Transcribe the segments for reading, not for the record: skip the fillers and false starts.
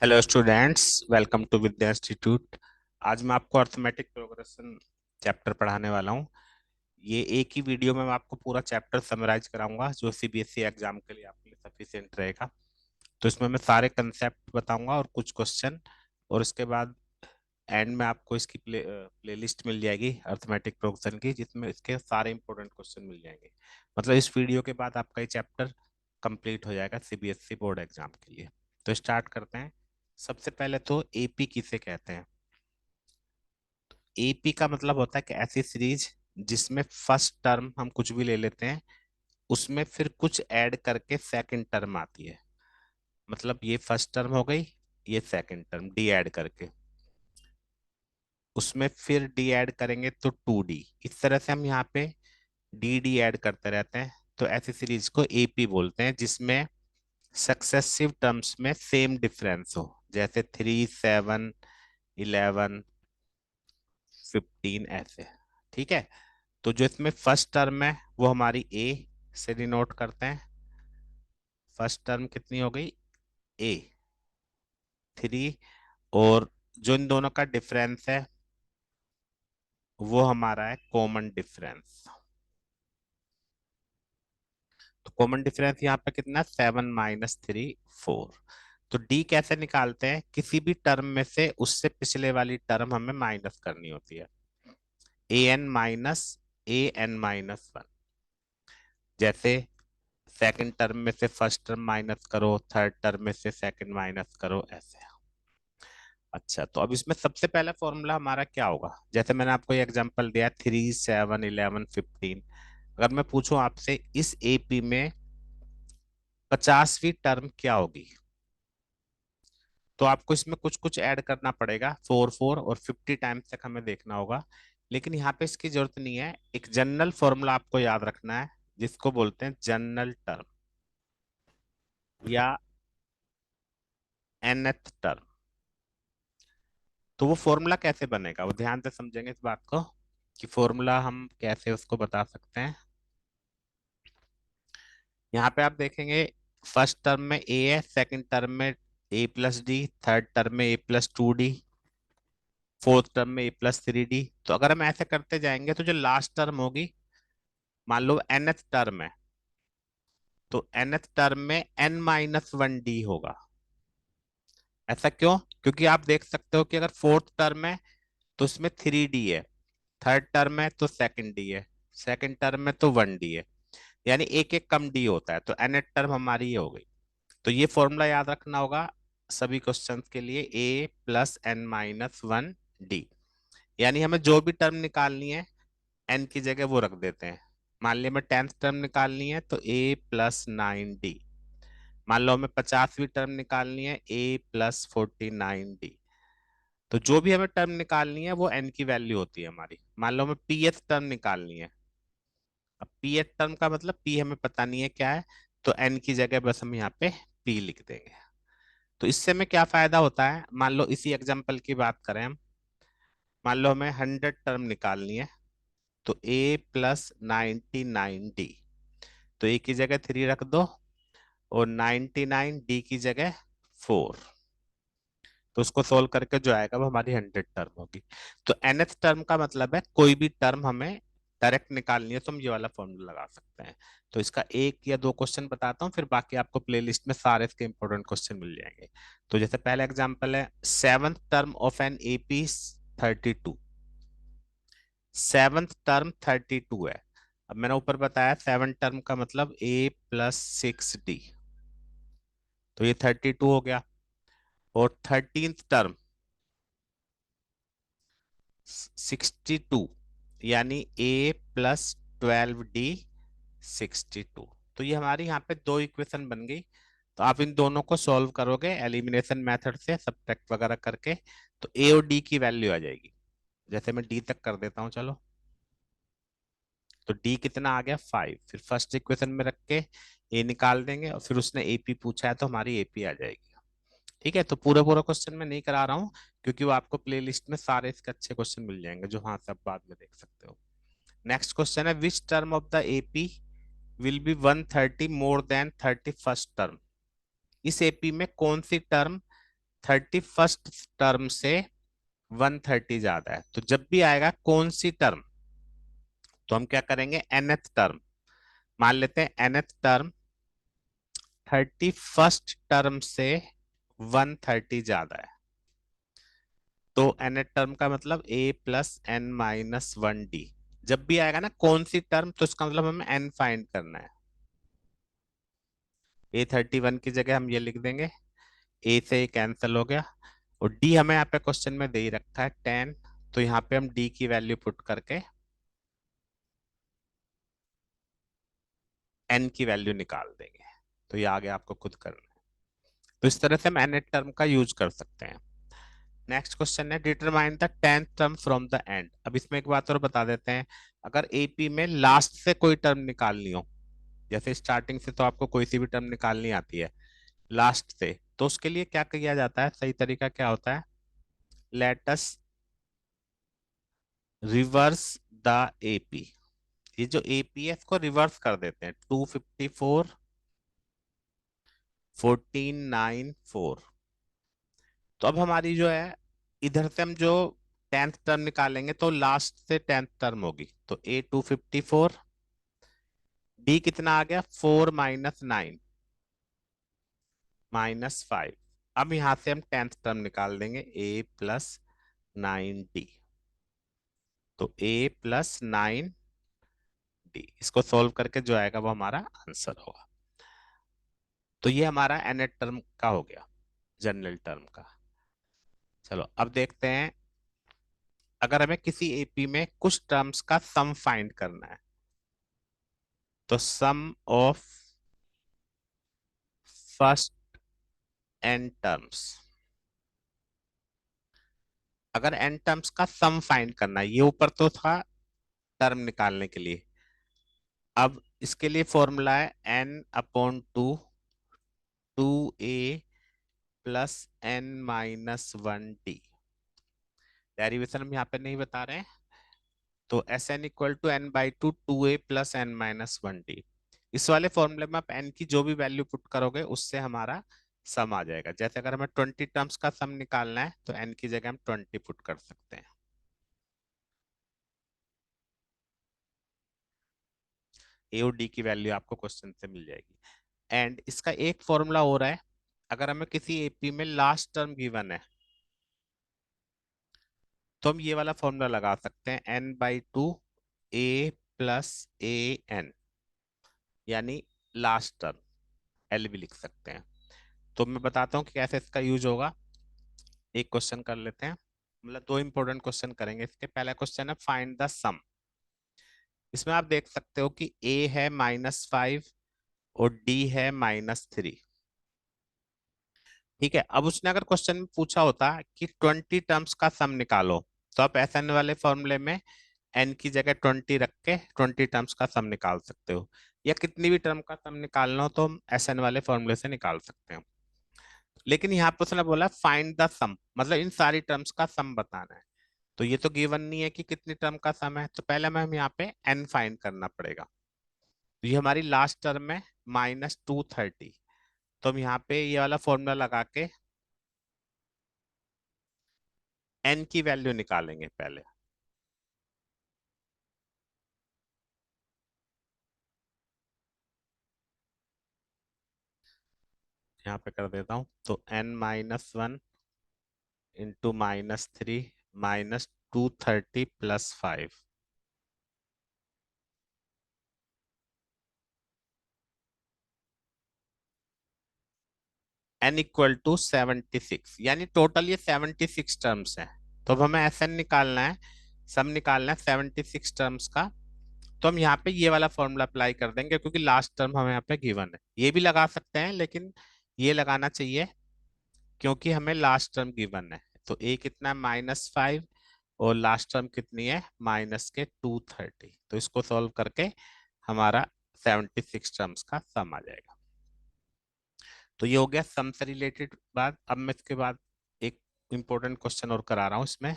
Hello students, welcome to Vidya institute. आज मैं आपको अर्थमेटिक प्रोग्रेशन चैप्टर पढ़ाने वाला हूँ। ये एक ही वीडियो में मैं आपको पूरा चैप्टर समराइज कराऊंगा जो सीबीएसई एग्जाम के लिए आपके लिए सफिशिएंट रहेगा। तो इसमें मैं सारे कंसेप्ट बताऊंगा और कुछ क्वेश्चन, और उसके बाद एंड में आपको इसकी प्लेलिस्ट मिल जाएगी अर्थमेटिक प्रोग्रेशन की, जिसमें इसके सारे इंपॉर्टेंट क्वेश्चन मिल जाएंगे। मतलब इस वीडियो के बाद आपका ये चैप्टर कंप्लीट हो जाएगा सीबीएसई बोर्ड एग्जाम के लिए। तो स्टार्ट करते हैं। सबसे पहले तो एपी किसे कहते हैं। एपी का मतलब होता है कि ऐसी सीरीज जिसमें फर्स्ट टर्म हम कुछ भी ले लेते हैं, उसमें फिर कुछ ऐड करके सेकंड टर्म आती है। मतलब ये फर्स्ट टर्म हो गई, ये सेकंड टर्म डी ऐड करके, उसमें फिर डी ऐड करेंगे तो टू डी। इस तरह से हम यहाँ पे डी डी ऐड करते रहते हैं। तो ऐसी सीरीज को एपी बोलते हैं जिसमें सक्सेसिव टर्म्स में सेम डिफरेंस हो, जैसे 3, 7, 11, 15 ऐसे। ठीक है। तो जो इसमें फर्स्ट टर्म है वो हमारी ए से डिनोट करते हैं। फर्स्ट टर्म कितनी हो गई, ए, 3। और जो इन दोनों का डिफरेंस है वो हमारा है कॉमन डिफरेंस। तो कॉमन डिफरेंस यहाँ पे कितना, 7 - 3 4। तो डी कैसे निकालते हैं, किसी भी टर्म में से उससे पिछले वाली टर्म हमें माइनस करनी होती है। an - an - 1। जैसे सेकंड टर्म में से फर्स्ट टर्म माइनस करो, थर्ड टर्म में से सेकंड माइनस करो, ऐसे। अच्छा, तो अब इसमें सबसे पहला फॉर्मूला हमारा क्या होगा। जैसे मैंने आपको ये एग्जांपल दिया, 3, 7, 11, 15। अगर मैं पूछूं आपसे इस एपी में 50वीं टर्म क्या होगी, तो आपको इसमें कुछ कुछ ऐड करना पड़ेगा। 4 4 और 50 टाइम्स तक हमें देखना होगा। लेकिन यहाँ पे इसकी जरूरत नहीं है। एक जनरल फॉर्मूला आपको याद रखना है जिसको बोलते हैं जनरल टर्म या nth टर्म। तो वो फॉर्मूला कैसे बनेगा, वो ध्यान से समझेंगे इस बात को कि फॉर्मूला हम कैसे उसको बता सकते हैं। यहाँ पे आप देखेंगे फर्स्ट टर्म में ए है, सेकंड टर्म में a+d, थर्ड टर्म में a+2d, फोर्थ टर्म में a+3d। तो अगर हम ऐसे करते जाएंगे तो जो लास्ट टर्म होगी, मान लो nth टर्म है, तो nth टर्म में n-1d होगा। ऐसा क्यों, क्योंकि आप देख सकते हो कि अगर फोर्थ टर्म है तो उसमें 3d है, थर्ड टर्म में तो सेकंड डी है, सेकंड टर्म में तो 1d है। यानी एक एक कम डी होता है। तो nth टर्म हमारी ये हो गई। तो ये फॉर्मूला याद रखना होगा सभी क्वेश्चंस के लिए, a + n - 1d। यानी हमें जो भी टर्म निकालनी है n की जगह वो रख देते हैं। मान लिया हमें 10th टर्म निकालनी है तो a + 9d। मान लो हमें 50वीं टर्म निकालनी है a + 49d। तो जो भी हमें टर्म निकालनी है वो n की वैल्यू होती है हमारी। मान लो हमें pth टर्म निकालनी है। अब pth टर्म का मतलब p हमें पता नहीं है क्या है, तो n की जगह बस हम यहाँ पे p लिख देंगे। तो इससे में क्या फायदा होता है, मान लो इसी एग्जांपल की बात करें हम। मान लो हमें 100 टर्म निकालनी है, तो a + 99d। तो a की जगह 3 रख दो और 99d की जगह 4। तो उसको सोल्व करके जो आएगा वो हमारी 100 टर्म होगी। तो nth टर्म का मतलब है कोई भी टर्म हमें डायरेक्ट निकालनी है तो हम ये वाला फॉर्मूला लगा सकते हैं। तो इसका एक या दो क्वेश्चन बताता हूँ, फिर बाकी आपको प्लेलिस्ट में सारे इसके इंपॉर्टेंट क्वेश्चन मिल जाएंगे। तो जैसे पहला एग्जांपल है, seventh term of an AP 32। Seventh term 32 है। अब मैंने ऊपर बताया सेवन टर्म का मतलब a + 6d। तो ये 32 हो गया। और 13th टर्म 62, यानी a + 12d 62। तो ये हमारी यहाँ पे दो इक्वेशन बन गई। तो आप इन दोनों को सॉल्व करोगे एलिमिनेशन मेथड से, सब्ट्रैक्ट वगैरह करके, तो a और d की वैल्यू आ जाएगी। जैसे मैं d तक कर देता हूँ, चलो। तो d कितना आ गया, 5। फिर फर्स्ट इक्वेशन में रख के a निकाल देंगे, और फिर उसने ap पूछा है तो हमारी ap आ जाएगी। ठीक है। तो पूरा पूरा क्वेश्चन मैं नहीं करा रहा हूँ क्योंकि वो आपको प्लेलिस्ट में सारे इसके अच्छे क्वेश्चन मिल जाएंगे जो हाँ सब बाद में देख सकते हो। नेक्स्ट क्वेश्चन है, which term of the AP will be 130 more than 31st term. इस एपी में कौन सी टर्म 31st टर्म से 130 ज्यादा है, तो जब भी आएगा कौन सी टर्म, तो हम क्या करेंगे, nth टर्म मान लेते हैं, nth टर्म 31st टर्म से 130 ज्यादा है, तो nth टर्म का मतलब a+n-1d। जब भी आएगा ना कौन सी टर्म, तो इसका मतलब हमें n फाइंड करना है। a31 की जगह हम ये लिख देंगे, a से ये कैंसिल हो गया, और d हमें यहाँ पे क्वेश्चन में दे ही रखा है 10, तो यहाँ पे हम d की वैल्यू पुट करके n की वैल्यू निकाल देंगे। तो ये आगे आपको खुद करना है। तो इस तरह से हम nth टर्म का यूज कर सकते हैं। नेक्स्ट क्वेश्चन है, determine the 10th term from the end. अब इसमें एक बात और बता देते हैं, अगर एपी में लास्ट से कोई टर्म निकालनी हो, जैसे स्टार्टिंग से तो आपको कोई सी भी टर्म निकालनी आती है, लास्ट से, तो उसके लिए क्या किया जाता है, सही तरीका क्या होता है, let us reverse the AP. ये जो एपी है इसको रिवर्स कर देते हैं, 254 1494। तो अब हमारी जो है, इधर से हम जो 10th टर्म निकालेंगे तो लास्ट से 10th टर्म होगी, तो ए 254, डी कितना आ गया, 4 - 9 -5। अब यहां से हम 10th टर्म निकाल देंगे, a+9d, तो a+9d, इसको सॉल्व करके जो आएगा वो हमारा आंसर होगा। तो ये हमारा nth टर्म का हो गया, जनरल टर्म का। चलो अब देखते हैं, अगर हमें किसी एपी में कुछ टर्म्स का सम फाइंड करना है, तो सम ऑफ फर्स्ट n टर्म्स, अगर n टर्म्स का सम फाइंड करना है, ये ऊपर तो था टर्म निकालने के लिए, अब इसके लिए फॉर्मूला है n/2 2a+n-1d। डेरिवेशन हम यहाँ पे नहीं बता रहे हैं, तो Sn = n/2 2a+n-1d। इस वाले फॉर्मूले में आप n की जो भी वैल्यू पुट करोगे उससे हमारा सम आ जाएगा। जैसे अगर हमें 20 टर्म्स का सम निकालना है तो n की जगह हम 20 पुट कर सकते हैं। ए और डी की वैल्यू आपको क्वेश्चन से मिल जाएगी। एंड इसका एक फॉर्मूला हो रहा है, अगर हमें किसी एपी में लास्ट टर्म गिवन है तो हम ये वाला फॉर्मूला लगा सकते हैं, n/2 a+an, यानी लास्ट टर्म एल भी लिख सकते हैं। तो मैं बताता हूँ कि कैसे इसका यूज होगा। एक क्वेश्चन कर लेते हैं, मतलब दो इंपॉर्टेंट क्वेश्चन करेंगे इसके। पहला क्वेश्चन है फाइंड द सम। इसमें आप देख सकते हो कि a है -5 और d है -3। ठीक है, अब उसने अगर क्वेश्चन में पूछा होता कि 20 टर्म्स का सम निकालो, तो आप एसएन वाले फॉर्मूले में एन की जगह 20 रख के 20 टर्म्स का सम निकाल सकते हो, या कितनी भी टर्म का सम निकालना हो तो हम एसएन वाले फॉर्मूले से निकाल सकते हैं। लेकिन यहाँ पर उसने बोला फाइंड द सम, मतलब इन सारी टर्म्स का सम बताना है। तो ये तो गिवन नहीं है कि कितनी टर्म का सम है, तो पहले हमें हम यहाँ पे एन फाइंड करना पड़ेगा। तो ये हमारी लास्ट टर्म है -230, तो हम यहाँ पे ये वाला फॉर्मूला लगा के एन की वैल्यू निकालेंगे पहले। यहाँ पे कर देता हूँ, तो n-1 इंटू -3 -230 + 5, n = 76, यानी टोटल ये 76 टर्म्स है। तो अब हमें एस एन निकालना है, सम निकालना है 76 टर्म्स का। तो हम यहाँ पे ये वाला फॉर्मूला अप्लाई कर देंगे, क्योंकि लास्ट टर्म हमें यहाँ पे गिवन है। ये भी लगा सकते हैं लेकिन ये लगाना चाहिए क्योंकि हमें लास्ट टर्म गिवन है। तो ए कितना है, -5, और लास्ट टर्म कितनी है, -230। तो इसको सॉल्व करके हमारा 76 टर्म्स का सम आ जाएगा। तो ये हो गया सम से रिलेटेड बात। अब मैं इसके बाद एक इंपॉर्टेंट क्वेश्चन और करा रहा हूं इसमें।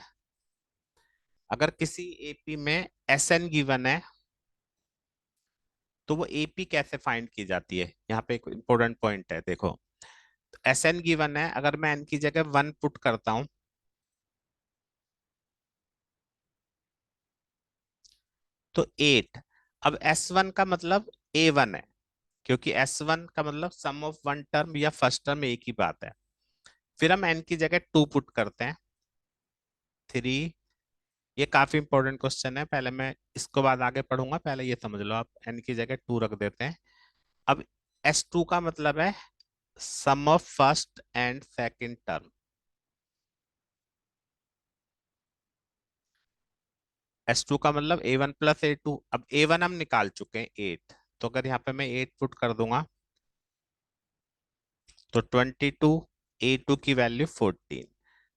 अगर किसी एपी में एस एन गिवन है तो वो एपी कैसे फाइंड की जाती है, यहाँ पे एक इंपॉर्टेंट पॉइंट है, देखो। एस एन गिवन है, अगर मैं एन की जगह 1 पुट करता हूं तो 8। अब S1 का मतलब A1 है, क्योंकि S1 का मतलब सम ऑफ वन टर्म या फर्स्ट टर्म एक ही बात है। फिर हम n की जगह 2 पुट करते हैं, 3। ये काफी इंपॉर्टेंट क्वेश्चन है, पहले मैं इसको बाद आगे पढ़ूंगा, पहले ये समझ लो आप। n की जगह 2 रख देते हैं। अब S2 का मतलब है sum of first and second term. S2 का मतलब A1 प्लस A2। अब A1 हम निकाल चुके हैं 8, तो अगर यहाँ पे मैं 8 पुट कर दूंगा तो 22, A2 की वैल्यू 14,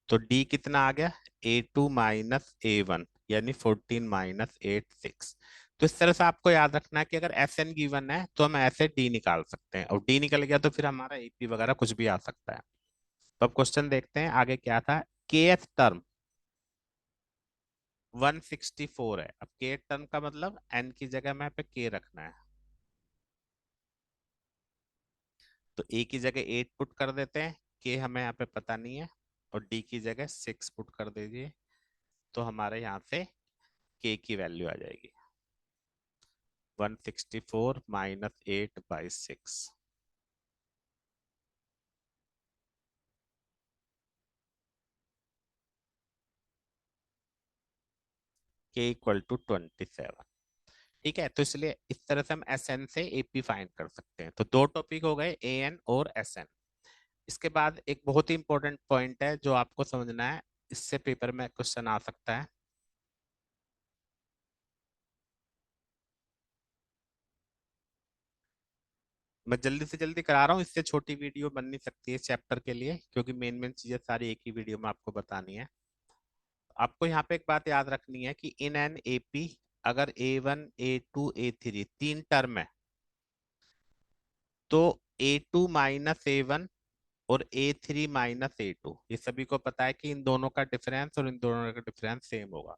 तो D कितना आ गया, A2 माइनस A1, यानी 14 माइनस 8 6। तो इस तरह से आपको याद रखना है कि अगर एस एन गिवन है तो हम ऐसे डी निकाल सकते हैं, और डी निकल गया तो फिर हमारा एपी वगैरह कुछ भी आ सकता है। तो अब क्वेश्चन देखते हैं आगे क्या था। के एथ टर्म 164 है। अब के टर्म का मतलब एन की जगह में पे के रखना है, तो ए की जगह 8 पुट कर देते हैं, के हमें यहाँ पे पता नहीं है, और डी की जगह 6 पुट कर दीजिए, तो हमारे यहाँ से के की वैल्यू आ जाएगी 164 माइनस 8/6। के इक्वल टू 27। ठीक है, तो इसलिए इस तरह से हम एस एन से एपी फाइंड कर सकते हैं। तो दो टॉपिक हो गए, ए एन और एस एन। इसके बाद एक बहुत ही इंपॉर्टेंट पॉइंट है जो आपको समझना है, इससे पेपर में क्वेश्चन आ सकता है। मैं जल्दी से जल्दी करा रहा हूँ, इससे छोटी वीडियो बन नहीं सकती है चैप्टर के लिए, क्योंकि मेन मेन चीजें सारी एक ही वीडियो में आपको बतानी है। आपको यहाँ पे एक बात याद रखनी है कि इन एन एपी अगर A1 A2 A3 तीन टर्म है, तो A2 माइनस A1 और A3 माइनस A2, ये सभी को पता है कि इन दोनों का डिफरेंस और इन दोनों का डिफरेंस सेम होगा।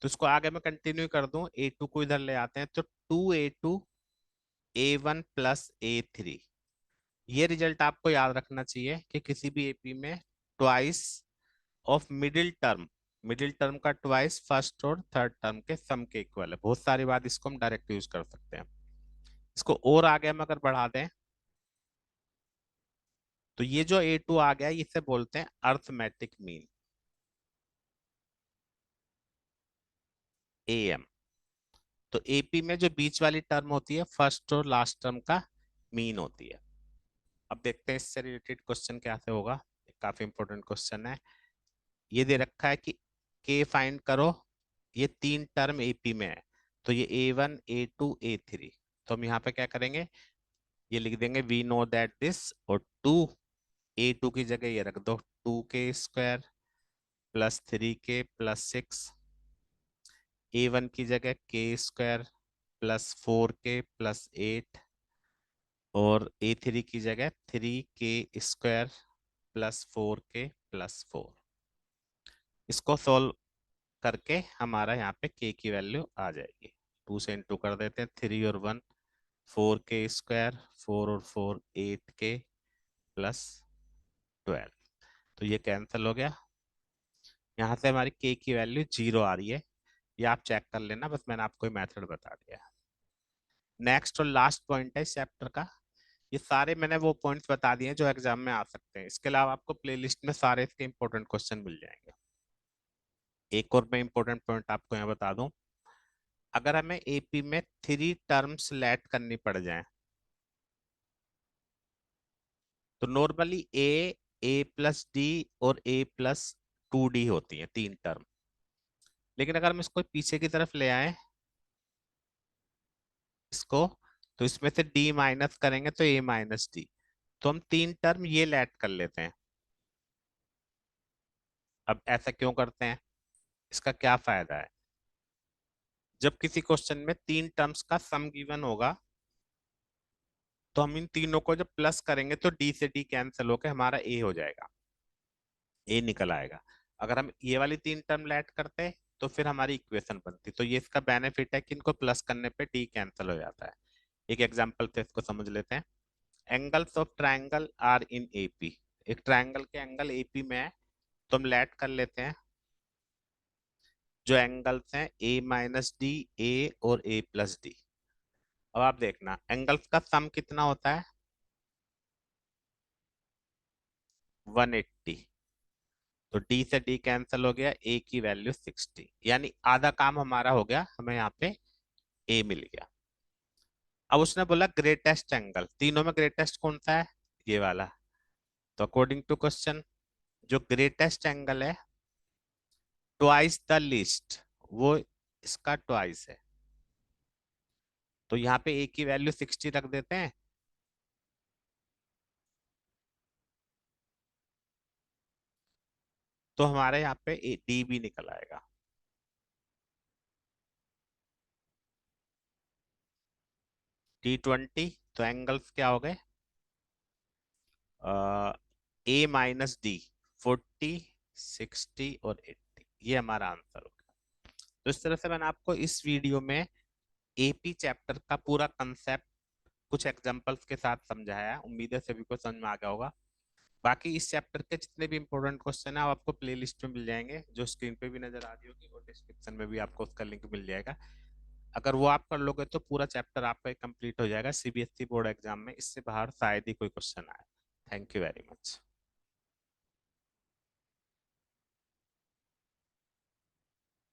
तो इसको आगे मैं कंटिन्यू कर दूं, A2 को इधर ले आते हैं, तो 2A2 A1 प्लस A3। ये रिजल्ट आपको याद रखना चाहिए कि किसी भी एपी में ट्वाइस ऑफ मिडिल टर्म का ट्वाइस फर्स्ट और थर्ड टर्म के सम के इक्वल है। बहुत सारी बात इसको हम डायरेक्ट यूज कर सकते हैं। इसको और आगे हम अगर बढ़ा दें, तो ये जो A2 आ गया इसे बोलते हैं अर्थमेटिक मीन, AM। तो एपी में जो बीच वाली टर्म होती है फर्स्ट और लास्ट टर्म का मीन होती है। अब देखते हैं इससे रिलेटेड क्वेश्चन क्या से होगा। काफी इंपॉर्टेंट क्वेश्चन है। ये दे रखा है कि के फाइंड करो, ये तीन टर्म एपी में है, तो ये A1 A2 A3। तो हम यहाँ पे क्या करेंगे, ये लिख देंगे वी नो दैट दिस, और A2 की जगह ये रख दो 2k² plus 3k plus 6। A1 की जगह k² प्लस 4k प्लस 8, और A3 की जगह 3k² प्लस 4k प्लस 4। इसको सॉल्व करके हमारा यहाँ पे k की वैल्यू आ जाएगी। 2 से इंटू कर देते हैं, 3 और 1 4k², 4 और 4 8k प्लस 12। तो ये कैंसिल हो गया, यहाँ से हमारी k की वैल्यू 0 आ रही है। ये आप चेक कर लेना, बस मैंने आपको मेथड बता दिया। नेक्स्ट और लास्ट पॉइंट है इस चैप्टर का। ये सारे मैंने वो पॉइंट्स बता दिए जो एग्जाम में आ सकते हैं, इसके अलावा आपको प्लेलिस्ट में सारे इसके इंपॉर्टेंट क्वेश्चन मिल जाएंगे। एक और मैं इंपॉर्टेंट पॉइंट आपको यहाँ बता दूं, अगर हमें एपी में 3 टर्म्स लेट करनी पड़ जाए, तो नॉर्मली A+D और A+2D होती हैं तीन टर्म। लेकिन अगर हम इसको पीछे की तरफ ले आए इसको, तो इसमें से D माइनस करेंगे तो A-D। तो हम तीन टर्म ये लेट कर लेते हैं। अब ऐसा क्यों करते हैं, इसका क्या फायदा है। जब किसी क्वेश्चन में तीन टर्म्स का सम गिवन होगा, तो हम इन तीनों को जब प्लस करेंगे तो डी से डी कैंसिल होकर हमारा ए हो जाएगा, ए निकल आएगा। अगर हम ये वाली तीन टर्म ऐड करते तो फिर हमारी इक्वेशन बनती। तो ये इसका बेनिफिट है कि इनको प्लस करने पे डी कैंसिल हो जाता है। एक एग्जांपल से इसको समझ लेते हैं। Angles of triangle are in AP. एक ट्रायंगल के एंगल एपी में है, तो हम लेट कर लेते हैं जो एंगल्स हैं ए माइनस डी, ए और ए प्लस डी। अब आप देखना एंगल्स का सम कितना होता है, 180। तो डी से डी कैंसिल हो गया, ए की वैल्यू 60, यानी आधा काम हमारा हो गया, हमें यहाँ पे ए मिल गया। अब उसने बोला ग्रेटेस्ट एंगल, तीनों में ग्रेटेस्ट कौन सा है, ये वाला। तो अकॉर्डिंग टू क्वेश्चन जो ग्रेटेस्ट एंगल है ट्वाइस द लीस्ट, वो इसका ट्वाइस है। तो यहाँ पे ए की वैल्यू 60 रख देते हैं। तो हमारे यहाँ पे ए डी भी निकल आएगा। T20, तो एंगल्स क्या हो गए, ए माइनस डी, 40, 60 और 80, ये हमारा आंसर हो गया। तो इस तरह से मैंने आपको इस वीडियो में एपी चैप्टर का पूरा कंसेप्ट कुछ एग्जांपल्स के साथ समझाया है। उम्मीद है सभी को समझ में आ गया होगा। बाकी इस चैप्टर के जितने भी इंपॉर्टेंट क्वेश्चन है वो आपको प्ले लिस्ट में मिल जाएंगे, जो स्क्रीन पे भी नजर आ रही होगी, और डिस्क्रिप्शन में भी आपको उसका लिंक मिल जाएगा। अगर वो आप कर लोगे तो पूरा चैप्टर आपका कंप्लीट हो जाएगा सीबीएसई बोर्ड एग्जाम में। इससे बाहर शायद ही कोई क्वेश्चन आए। Thank you very much.